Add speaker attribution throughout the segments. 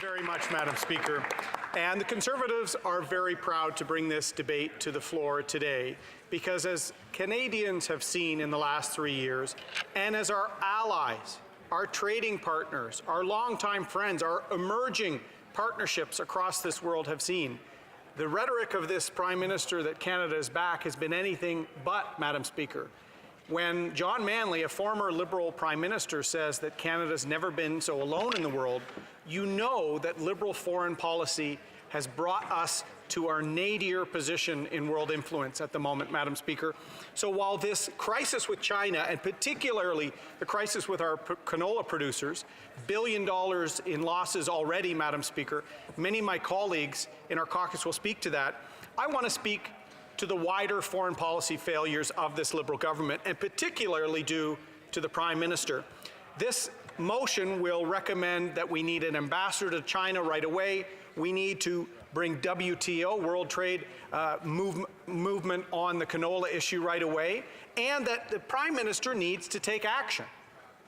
Speaker 1: very much, Madam Speaker. And the Conservatives are very proud to bring this debate to the floor today because as Canadians have seen in the last 3 years, and as our allies, our trading partners, our longtime friends, our emerging partnerships across this world have seen, the rhetoric of this Prime Minister that Canada is back has been anything but, Madam Speaker. When John Manley, a former Liberal Prime Minister, says that Canada's never been so alone in the world, you know that Liberal foreign policy has brought us to our nadir position in world influence at the moment, Madam Speaker. So while this crisis with China, and particularly the crisis with our canola producers, $1 billion in losses already, Madam Speaker, many of my colleagues in our caucus will speak to that. I want to speak to the wider foreign policy failures of this Liberal government, and particularly due to the Prime Minister. This motion will recommend that we need an ambassador to China right away. We need to bring WTO, World Trade movement on the canola issue right away, and that the Prime Minister needs to take action.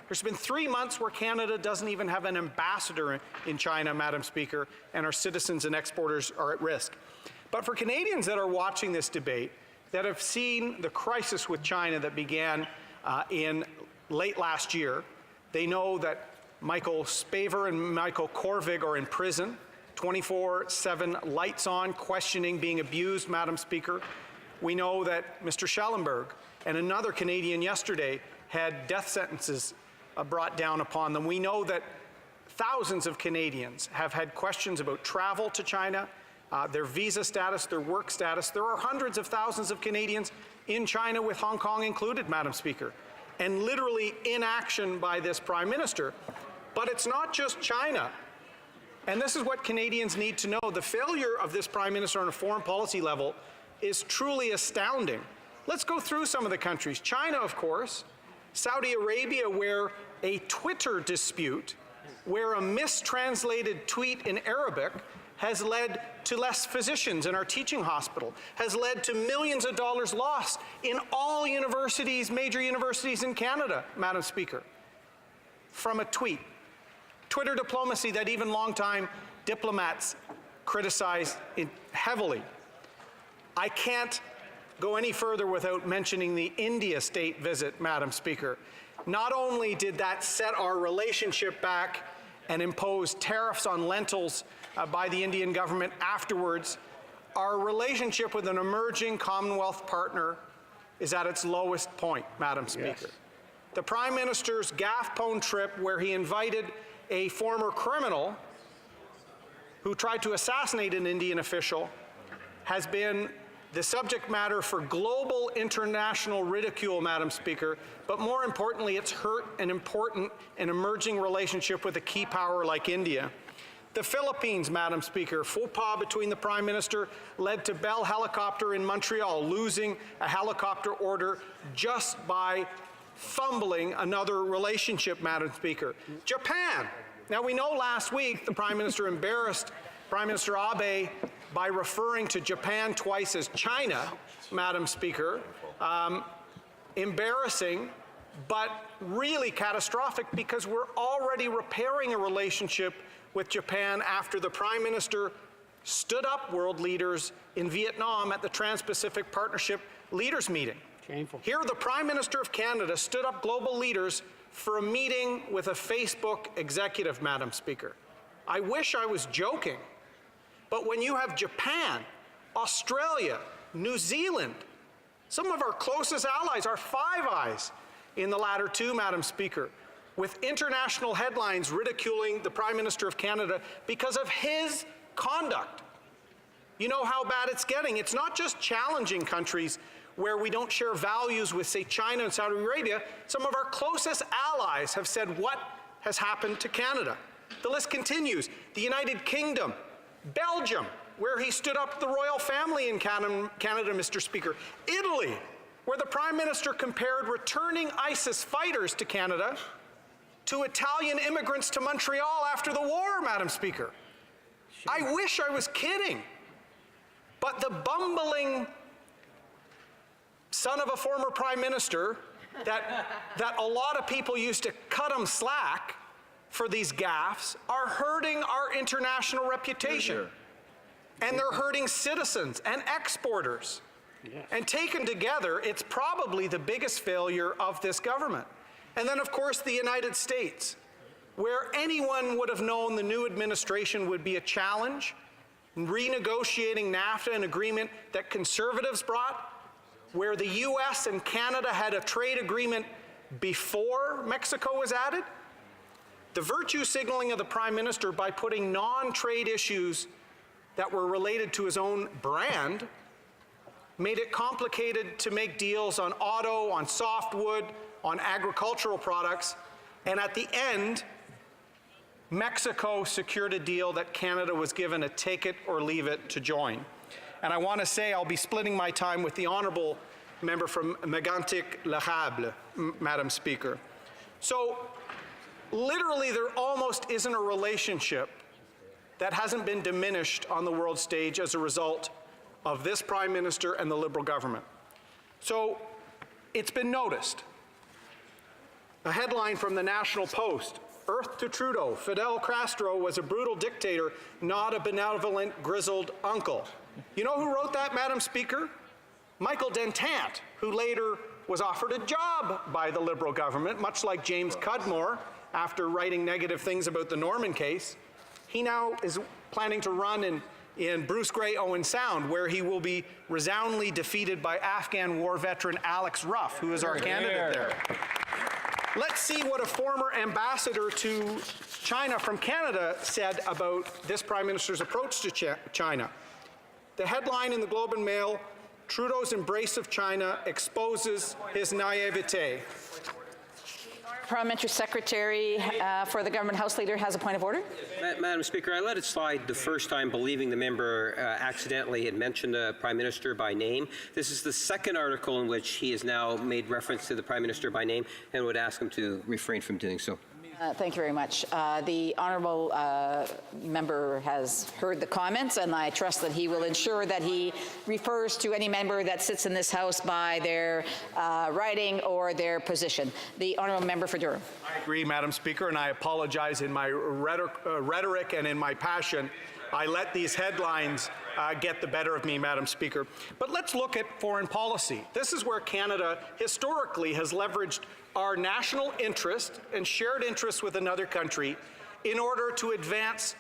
Speaker 1: There's been 3 months where Canada doesn't even have an ambassador in China, Madam Speaker, and our citizens and exporters are at risk. But for Canadians that are watching this debate, that have seen the crisis with China that began in late last year, they know that Michael Spavor and Michael Korvig are in prison, 24/7 lights on, questioning, being abused, Madam Speaker. We know that Mr. Schellenberg and another Canadian yesterday had death sentences brought down upon them. We know that thousands of Canadians have had questions about travel to China, their visa status, their work status. There are hundreds of thousands of Canadians in China, with Hong Kong included, Madam Speaker, and literally inaction by this Prime Minister. But it's not just China. And this is what Canadians need to know. The failure of this Prime Minister on a foreign policy level is truly astounding. Let's go through some of the countries. China, of course, Saudi Arabia, where a Twitter dispute, where a mistranslated tweet in Arabic has led to less physicians in our teaching hospital, has led to millions of dollars lost in all universities, major universities in Canada, Madam Speaker, from a tweet. Twitter diplomacy that even longtime diplomats criticize heavily. I can't go any further without mentioning the India state visit, Madam Speaker. Not only did that set our relationship back and impose tariffs on lentils by the Indian government afterwards, our relationship with an emerging Commonwealth partner is at its lowest point, Madam Speaker. Yes. The Prime Minister's gaffe-pone trip, where he invited a former criminal who tried to assassinate an Indian official, has been the subject matter for global international ridicule, Madam Speaker, but more importantly, it's hurt an important and emerging relationship with a key power like India. The Philippines, Madam Speaker, faux pas between the Prime Minister led to Bell Helicopter in Montreal losing a helicopter order just by fumbling another relationship, Madam Speaker. Japan. Now, we know last week the Prime Minister embarrassed Prime Minister Abe by referring to Japan twice as China, Madam Speaker. Embarrassing, but really catastrophic, because we're already repairing a relationship with Japan after the Prime Minister stood up world leaders in Vietnam at the Trans-Pacific Partnership Leaders Meeting.
Speaker 2: Shameful.
Speaker 1: Here, the Prime Minister of Canada stood up global leaders for a meeting with a Facebook executive, Madam Speaker. I wish I was joking, but when you have Japan, Australia, New Zealand, some of our closest allies, our Five Eyes in the latter two, Madam Speaker, with international headlines ridiculing the Prime Minister of Canada because of his conduct. You know how bad it's getting. It's not just challenging countries where we don't share values with, say, China and Saudi Arabia. Some of our closest allies have said what has happened to Canada. The list continues. The United Kingdom, Belgium, where he stood up the royal family in Canada, Mr. Speaker. Italy, where the Prime Minister compared returning ISIS fighters to Canada to Italian immigrants to Montreal after the war, Madam Speaker. Sure. I wish I was kidding. But the bumbling son of a former Prime Minister that a lot of people used to cut him slack for these gaffes are hurting our international reputation. And they're hurting citizens and exporters. And taken together, it's probably the biggest failure of this government. And then, of course, the United States, where anyone would have known the new administration would be a challenge, renegotiating NAFTA, an agreement that conservatives brought, where the US and Canada had a trade agreement before Mexico was added. The virtue signaling of the Prime Minister by putting non-trade issues that were related to his own brand made it complicated to make deals on auto, on softwood, on agricultural products, and at the end, Mexico secured a deal that Canada was given a take it or leave it to join. And I want to say I'll be splitting my time with the honourable member from Mégantic-L'Érable, Madam Speaker. So literally there almost isn't a relationship that hasn't been diminished on the world stage as a result of this Prime Minister and the Liberal government. So it's been noticed. A headline from the National Post, Earth to Trudeau, Fidel Castro was a brutal dictator, not a benevolent, grizzled uncle. You know who wrote that, Madam Speaker? Michael Dentant, who later was offered a job by the Liberal government, much like James Cudmore, after writing negative things about the Norman case. He now is planning to run in Bruce Grey Owen Sound, where he will be resoundingly defeated by Afghan war veteran Alex Ruff, who is our candidate there. Let's see what a former ambassador to China from Canada said about this Prime Minister's approach to China. The headline in the Globe and Mail, Trudeau's embrace of China exposes his naivete.
Speaker 2: Parliamentary Secretary for the Government House Leader has a point of order.
Speaker 3: Madam Speaker, I let it slide the first time, believing the member accidentally had mentioned the Prime Minister by name. This is the second article in which he has now made reference to the Prime Minister by name, and would ask him to refrain from doing so.
Speaker 2: Thank you very much. The honourable member has heard the comments, and I trust that he will ensure that he refers to any member that sits in this House by their writing or their position. The honourable member for Durham.
Speaker 1: I agree, Madam Speaker, and I apologize in my rhetoric and in my passion. I let these headlines get the better of me, Madam Speaker. But let's look at foreign policy. This is where Canada historically has leveraged our national interest and shared interests with another country in order to advance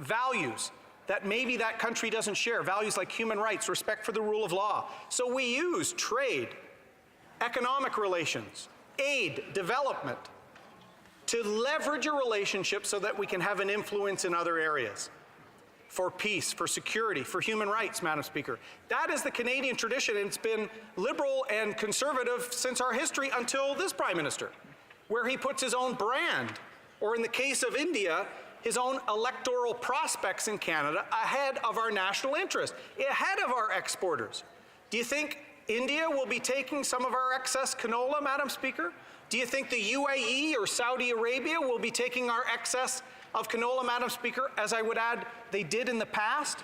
Speaker 1: values that maybe that country doesn't share, values like human rights, respect for the rule of law. So we use trade, economic relations, aid, development to leverage a relationship so that we can have an influence in other areas. For peace, for security, for human rights, Madam Speaker. That is the Canadian tradition, and it's been liberal and conservative since our history until this Prime Minister, where he puts his own brand, or in the case of India, his own electoral prospects in Canada ahead of our national interest, ahead of our exporters. Do you think India will be taking some of our excess canola, Madam Speaker? Do you think the UAE or Saudi Arabia will be taking our excess of canola, Madam Speaker, as I would add, they did in the past?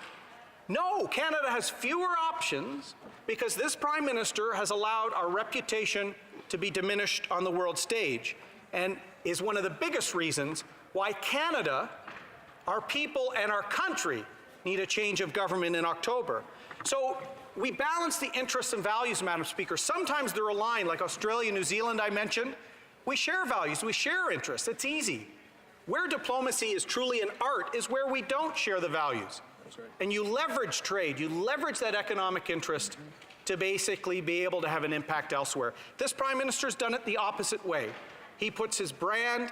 Speaker 1: No, Canada has fewer options because this Prime Minister has allowed our reputation to be diminished on the world stage, and is one of the biggest reasons why Canada, our people and our country, need a change of government in October. So we balance the interests and values, Madam Speaker. Sometimes they're aligned, like Australia, New Zealand I mentioned. We share values, we share interests, it's easy. Where diplomacy is truly an art is where we don't share the values. That's right. And you leverage trade, you leverage that economic interest to basically be able to have an impact elsewhere. This Prime Minister's done it the opposite way. He puts his brand,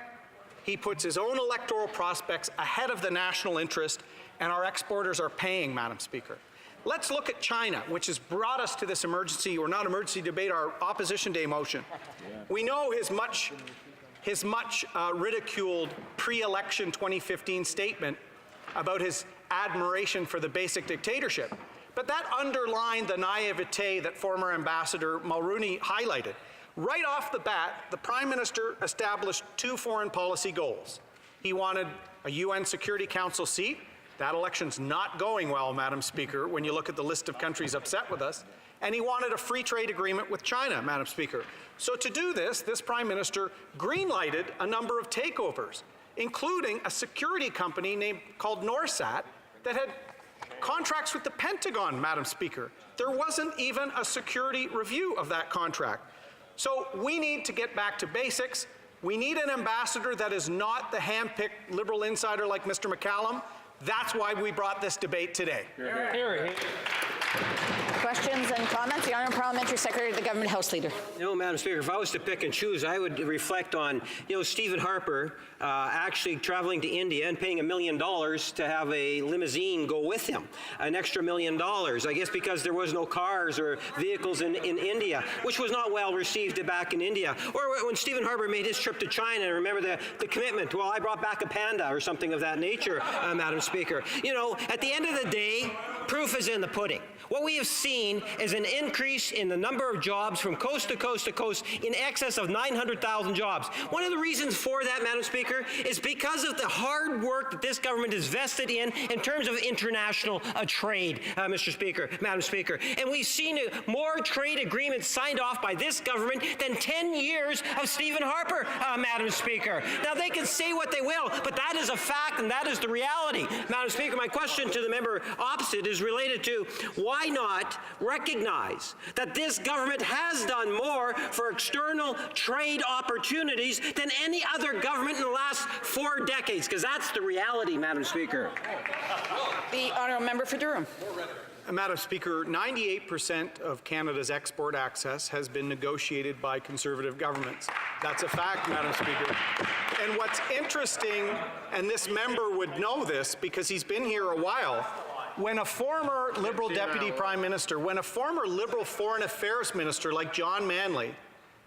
Speaker 1: he puts his own electoral prospects ahead of the national interest, and our exporters are paying, Madam Speaker. Let's look at China, which has brought us to this emergency, or not emergency debate, our Opposition Day motion. Yeah. We know his much ridiculed pre-election 2015 statement about his admiration for the basic dictatorship. But that underlined the naivete that former Ambassador Mulroney highlighted. Right off the bat, the Prime Minister established two foreign policy goals. He wanted a UN Security Council seat. That election's not going well, Madam Speaker, when you look at the list of countries upset with us. And he wanted a free trade agreement with China, Madam Speaker. So to do this, this Prime Minister green-lighted a number of takeovers. including a security company called Norsat that had contracts with the Pentagon, Madam Speaker. There wasn't even a security review of that contract. So we need to get back to basics. We need an ambassador that is not the hand-picked Liberal insider like Mr. McCallum. That's why we brought this debate today.
Speaker 2: Questions and comments? The Honourable Parliamentary Secretary of the Government House Leader.
Speaker 3: No, Madam Speaker, if I was to pick and choose, I would reflect on, Stephen Harper actually traveling to India and paying $1 million to have a limousine go with him, an extra $1 million, I guess because there was no cars or vehicles in India, which was not well received back in India. Or when Stephen Harper made his trip to China, and remember the commitment, well, I brought back a panda or something of that nature, Madam Speaker. At the end of the day, proof is in the pudding. What we have seen is an increase in the number of jobs from coast to coast to coast in excess of 900,000 jobs. One of the reasons for that, Madam Speaker, is because of the hard work that this government is vested in terms of international trade, Mr. Speaker, Madam Speaker. And we've seen more trade agreements signed off by this government than 10 years of Stephen Harper, Madam Speaker. Now, they can say what they will, but that is a fact and that is the reality. Madam Speaker, my question to the member opposite is related to why not recognize that this government has done more for external trade opportunities than any other government in the last 4 decades, because that's the reality, Madam Speaker.
Speaker 2: The Honourable Member for Durham.
Speaker 1: Madam Speaker, 98% of Canada's export access has been negotiated by Conservative governments. That's a fact, Madam Speaker. And what's interesting, and this member would know this because he's been here a while, when a former Liberal Deputy Prime Minister, when a former Liberal Foreign Affairs Minister like John Manley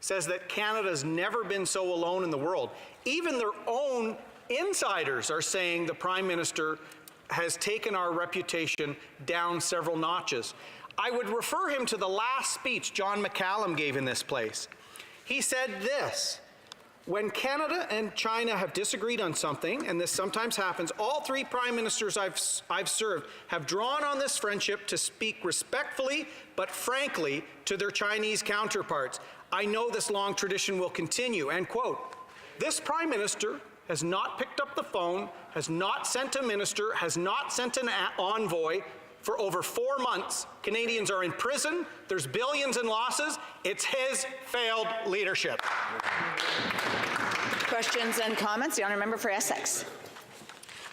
Speaker 1: says that Canada's never been so alone in the world, even their own insiders are saying the Prime Minister has taken our reputation down several notches. I would refer him to the last speech John McCallum gave in this place. He said this: when Canada and China have disagreed on something, and this sometimes happens, all 3 prime ministers I've served have drawn on this friendship to speak respectfully but frankly to their Chinese counterparts. I know this long tradition will continue, end quote. This prime minister has not picked up the phone, has not sent a minister, has not sent an envoy for over 4 months. Canadians are in prison. There's billions in losses. It's his failed leadership.
Speaker 2: Questions and comments? The Honourable Member for Essex.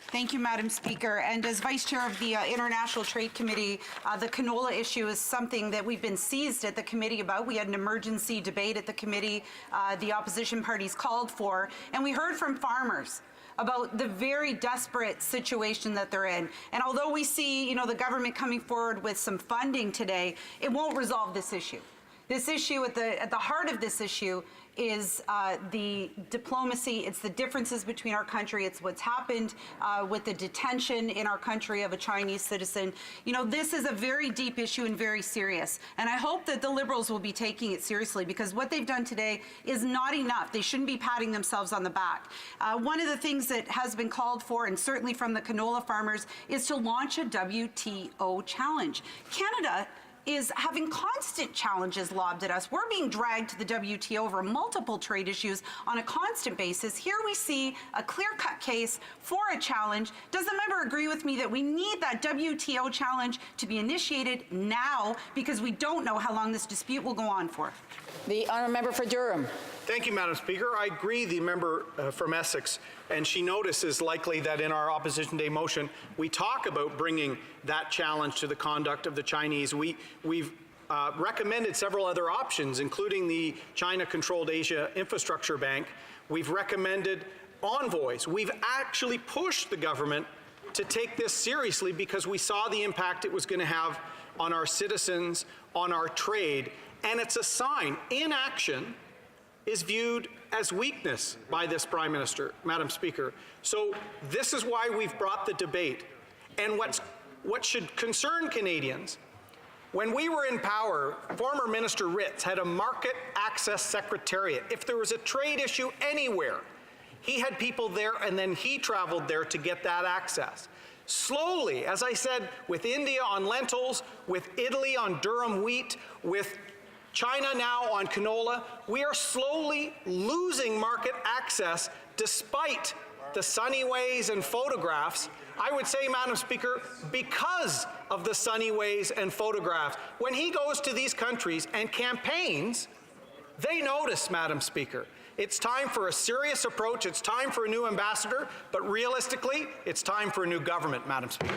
Speaker 4: Thank you, Madam Speaker. And as Vice Chair of the International Trade Committee, the canola issue is something that we've been seized at the committee about. We had an emergency debate at the committee the opposition parties called for, and we heard from farmers about the very desperate situation that they're in. And although we see, the government coming forward with some funding today, it won't resolve this issue. This issue, at the heart of this issue, is the diplomacy. It's the differences between our country. It's what's happened with the detention in our country of a Chinese citizen. This is a very deep issue and very serious. And I hope that the Liberals will be taking it seriously, because what they've done today is not enough. They shouldn't be patting themselves on the back. One of the things that has been called for, and certainly from the canola farmers, is to launch a WTO challenge. Canada is having constant challenges lobbed at us. We're being dragged to the WTO over multiple trade issues on a constant basis. Here we see a clear-cut case for a challenge. Does the member agree with me that we need that WTO challenge to be initiated now, because we don't know how long this dispute will go on for?
Speaker 2: The Honourable Member for Durham.
Speaker 1: Thank you, Madam Speaker. I agree, the member from Essex, and she notices likely that in our Opposition Day motion, we talk about bringing that challenge to the conduct of the Chinese. We've recommended several other options, including the China-controlled Asia Infrastructure Bank. We've recommended envoys. We've actually pushed the government to take this seriously because we saw the impact it was going to have on our citizens, on our trade, and it's a sign. Inaction is viewed as weakness by this Prime Minister, Madam Speaker. So this is why we've brought the debate. And what should concern Canadians, when we were in power, former Minister Ritz had a market access secretariat. If there was a trade issue anywhere, he had people there, and then he traveled there to get that access. Slowly, as I said, with India on lentils, with Italy on durum wheat, with China now on canola, we are slowly losing market access despite the sunny ways and photographs, I would say, Madam Speaker, because of the sunny ways and photographs, when he goes to these countries and campaigns, they notice, Madam Speaker. It's time for a serious approach. It's time for a new ambassador, but realistically, it's time for a new government, Madam Speaker.